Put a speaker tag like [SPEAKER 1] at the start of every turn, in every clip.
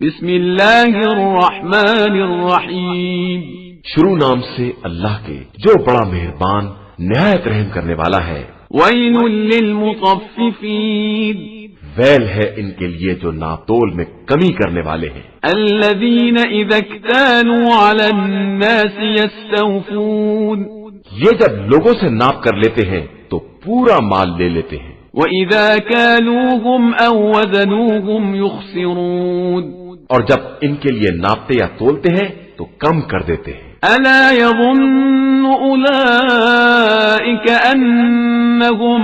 [SPEAKER 1] بسم اللہ الرحمن الرحیم،
[SPEAKER 2] شروع نام سے اللہ کے جو بڑا مہربان نہایت رحم کرنے والا ہے۔
[SPEAKER 1] ویل للمطففین،
[SPEAKER 2] ویل ہے ان کے لیے جو ناپتول میں کمی کرنے والے ہیں۔
[SPEAKER 1] الذین اذا اکتالوا علی الناس یستوفون،
[SPEAKER 2] یہ جب لوگوں سے ناپ کر لیتے ہیں تو پورا مال لے لیتے ہیں۔
[SPEAKER 1] وَإِذَا كَالُوهُمْ أَوْ وَزَنُوهُمْ يُخْسِرُونَ،
[SPEAKER 2] اور جب ان کے لیے ناپتے یا تولتے ہیں تو کم کر دیتے ہیں۔
[SPEAKER 1] أَلَا يَظُنُّ أُولَئِكَ أَنَّهُمْ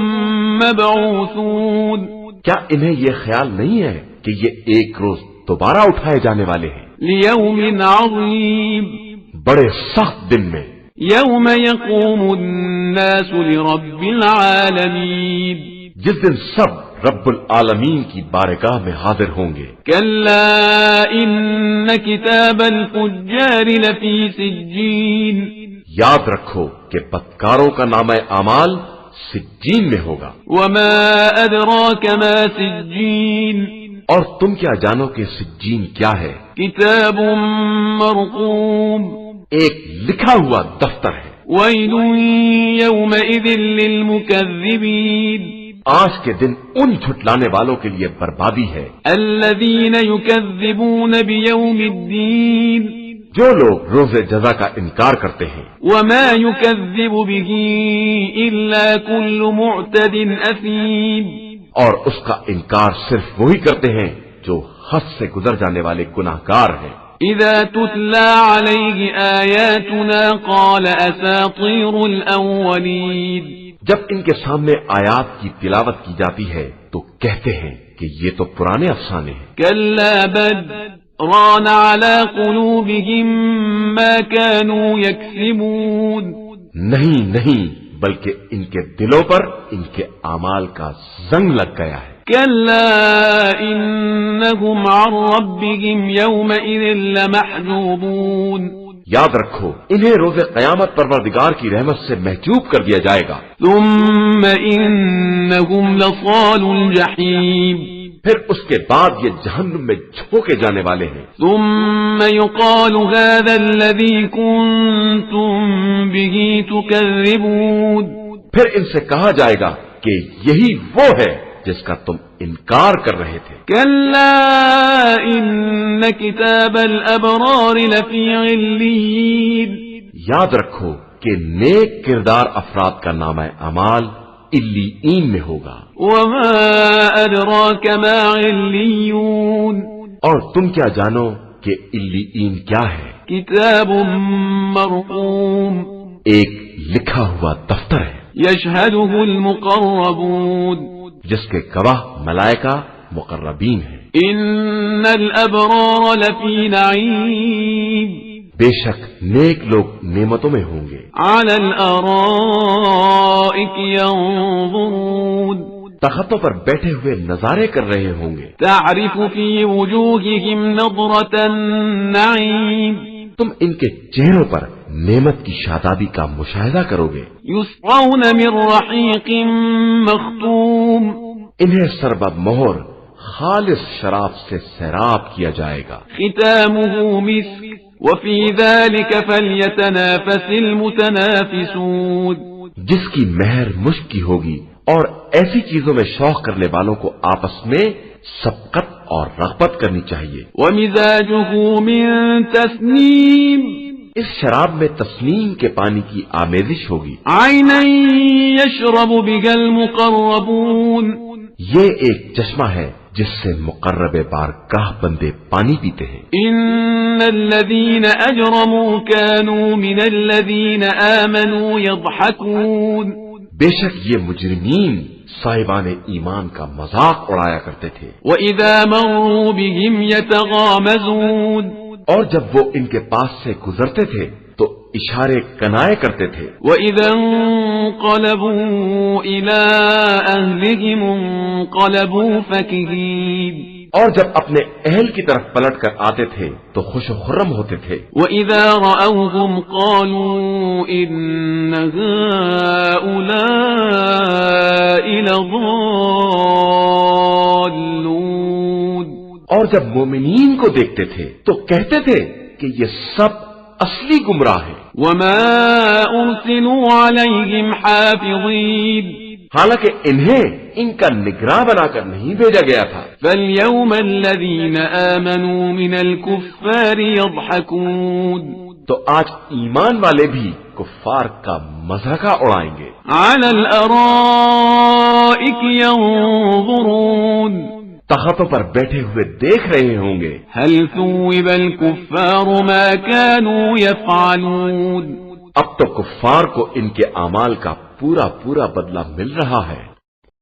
[SPEAKER 1] مَبْعُوثُونَ،
[SPEAKER 2] کیا انہیں یہ خیال نہیں ہے کہ یہ ایک روز دوبارہ اٹھائے جانے والے ہیں؟
[SPEAKER 1] لِيَوْمٍ عَظِيمٍ،
[SPEAKER 2] بڑے سخت دن میں،
[SPEAKER 1] يَوْمَ يَقُومُ النَّاسُ لِرَبِّ الْعَالَمِينَ،
[SPEAKER 2] جس دن سب رب العالمین کی بارگاہ میں حاضر ہوں گے۔
[SPEAKER 1] كَلَّا إِنَّ كِتَابَ الْفُجَّارِ لَفِي سِجِّينٍ،
[SPEAKER 2] یاد رکھو کہ بدکاروں کا نامہ اعمال سجین میں ہوگا۔
[SPEAKER 1] وَمَا أَدْرَاكَ مَا سِجِّينٌ،
[SPEAKER 2] اور تم کیا جانو کہ سجین کیا ہے؟
[SPEAKER 1] كِتَابٌ مَّرْقُومٌ،
[SPEAKER 2] ایک لکھا ہوا دفتر ہے۔
[SPEAKER 1] وَيْلٌ يَوْمَئِذٍ لِّلْمُكَذِّبِينَ،
[SPEAKER 2] آج کے دن ان جھٹلانے والوں کے لیے بربادی ہے،
[SPEAKER 1] الَّذِينَ يُكَذِّبُونَ بِيَوْمِ الدِّينِ،
[SPEAKER 2] جو لوگ روز جزا کا انکار کرتے ہیں۔
[SPEAKER 1] وَمَا يُكَذِّبُ بِهِ إِلَّا كُلُّ مُعْتَدٍ أَثِيمٍ،
[SPEAKER 2] اور اس کا انکار صرف وہی کرتے ہیں جو حد سے گزر جانے والے گناہگار ہیں۔
[SPEAKER 1] إِذَا تُتْلَى عَلَيْهِ آيَاتُنَا قَالَ أَسَاطِيرُ الْأَوَّلِينَ،
[SPEAKER 2] جب ان کے سامنے آیات کی تلاوت کی جاتی ہے تو کہتے ہیں کہ یہ تو پرانے افسانے ہیں۔
[SPEAKER 1] كَلَّا بَلْ رَانَ عَلَى قُلُوبِهِم مَّا كَانُوا يَكْسِبُونَ،
[SPEAKER 2] نہیں، بلکہ ان کے دلوں پر ان کے اعمال کا زنگ لگ گیا ہے۔
[SPEAKER 1] كَلَّا إِنَّهُمْ عَن رَّبِّهِمْ يَوْمَئِذٍ لَّمَحْجُوبُونَ،
[SPEAKER 2] یاد رکھو انہیں روز قیامت پروردگار کی رحمت سے محجوب کر دیا جائے گا۔
[SPEAKER 1] ثُمَّ إِنَّهُمْ لَصَالُو الْجَحِيمِ،
[SPEAKER 2] پھر اس کے بعد یہ جہنم میں جھونکے جانے والے ہیں۔
[SPEAKER 1] ثُمَّ يُقَالُ هَذَا الَّذِي كُنتُم بِهِ تُكَذِّبُونَ،
[SPEAKER 2] پھر ان سے کہا جائے گا کہ یہی وہ ہے جس کا تم انکار کر رہے تھے۔
[SPEAKER 1] كَلَّا إِنَّ كِتَابَ الْأَبْرَارِ لَفِي عِلِّيِّينَ،
[SPEAKER 2] یاد رکھو کہ نیک کردار افراد کا نامہ اعمال علیین میں ہوگا۔
[SPEAKER 1] وَمَا أَدْرَاكَ مَا عِلِّيُّونَ،
[SPEAKER 2] اور تم کیا جانو کہ علیین کیا ہے؟
[SPEAKER 1] كِتَابٌ مَّرْقُومٌ،
[SPEAKER 2] ایک لکھا ہوا دفتر ہے
[SPEAKER 1] يَشْهَدُهُ الْمُقَرَّبُونَ،
[SPEAKER 2] جس کے گواہ ملائکہ مقربین ہیں۔
[SPEAKER 1] إِنَّ الْأَبْرَارَ لَفِي نَعِيمٍ،
[SPEAKER 2] بے شک نیک لوگ نعمتوں میں ہوں گے۔
[SPEAKER 1] عَلَى الْأَرَائِكِ يَنظُرُونَ،
[SPEAKER 2] تختوں پر بیٹھے ہوئے نظارے کر رہے ہوں گے۔
[SPEAKER 1] تَعْرِفُ فِي وُجُوهِهِمْ نَضْرَةَ النَّعِيمِ،
[SPEAKER 2] تم ان کے چہروں پر نعمت کی شادابی کا مشاہدہ کرو گے۔
[SPEAKER 1] يُسْقَوْنَ مِن رَّحِيقٍ مَّخْتُومٍ،
[SPEAKER 2] انہیں سربب مہر خالص شراب سے سیراب کیا جائے گا۔
[SPEAKER 1] ختامه مسك، وفي ذلك فليتنافس المتنافسون،
[SPEAKER 2] جس کی مہر مشک کی ہوگی، اور ایسی چیزوں میں شوق کرنے والوں کو آپس میں سبقت اور رغبت کرنی چاہیے۔
[SPEAKER 1] ومزاجه من تسنیم،
[SPEAKER 2] اس شراب میں تسنیم کے پانی کی آمیزش ہوگی۔
[SPEAKER 1] عینا یشرب بها المقربون،
[SPEAKER 2] یہ ایک چشمہ ہے جس سے مقرب بارگاہ بندے پانی پیتے ہیں۔
[SPEAKER 1] ان الذين اجرموا كانوا من الذين آمنوا يضحكون،
[SPEAKER 2] بے شک یہ مجرمین صاحبان ایمان کا مذاق اڑایا کرتے تھے۔
[SPEAKER 1] وَإِذَا مَرُّوا بِهِمْ يَتَغَامَزُونَ،
[SPEAKER 2] اور جب وہ ان کے پاس سے گزرتے تھے تو اشارے کنائے کرتے تھے۔
[SPEAKER 1] وَإِذَا انقلبوا إِلَىٰ أَهْلِهِمْ انقلبوا فَكِهِينَ،
[SPEAKER 2] اور جب اپنے اہل کی طرف پلٹ کر آتے تھے تو خوش و خرم ہوتے تھے۔
[SPEAKER 1] وَإِذَا رَأَوْهُمْ قَالُوا إِنَّ هَٰؤُلَاءِ لَضَالُّونَ،
[SPEAKER 2] اور جب مومنین کو دیکھتے تھے تو کہتے تھے کہ یہ سب اصلی گمراہ ہیں.
[SPEAKER 1] وما أرسلوا عليهم حافظين
[SPEAKER 2] حالانکہ انہیں ان کا نگراں بنا کر نہیں بھیجا گیا تھا.
[SPEAKER 1] فاليوم الذين آمنوا من الكفار يضحكون
[SPEAKER 2] تو آج ایمان والے بھی کفار کا مذاق اڑائیں گے.
[SPEAKER 1] على الأرائك ينظرون
[SPEAKER 2] تختوں پر بیٹھے ہوئے دیکھ رہے ہوں گے.
[SPEAKER 1] هل ثوب الكفار ما كانوا يفعلون
[SPEAKER 2] اب تو کفار کو ان کے اعمال کا پورا پورا بدلہ مل رہا ہے.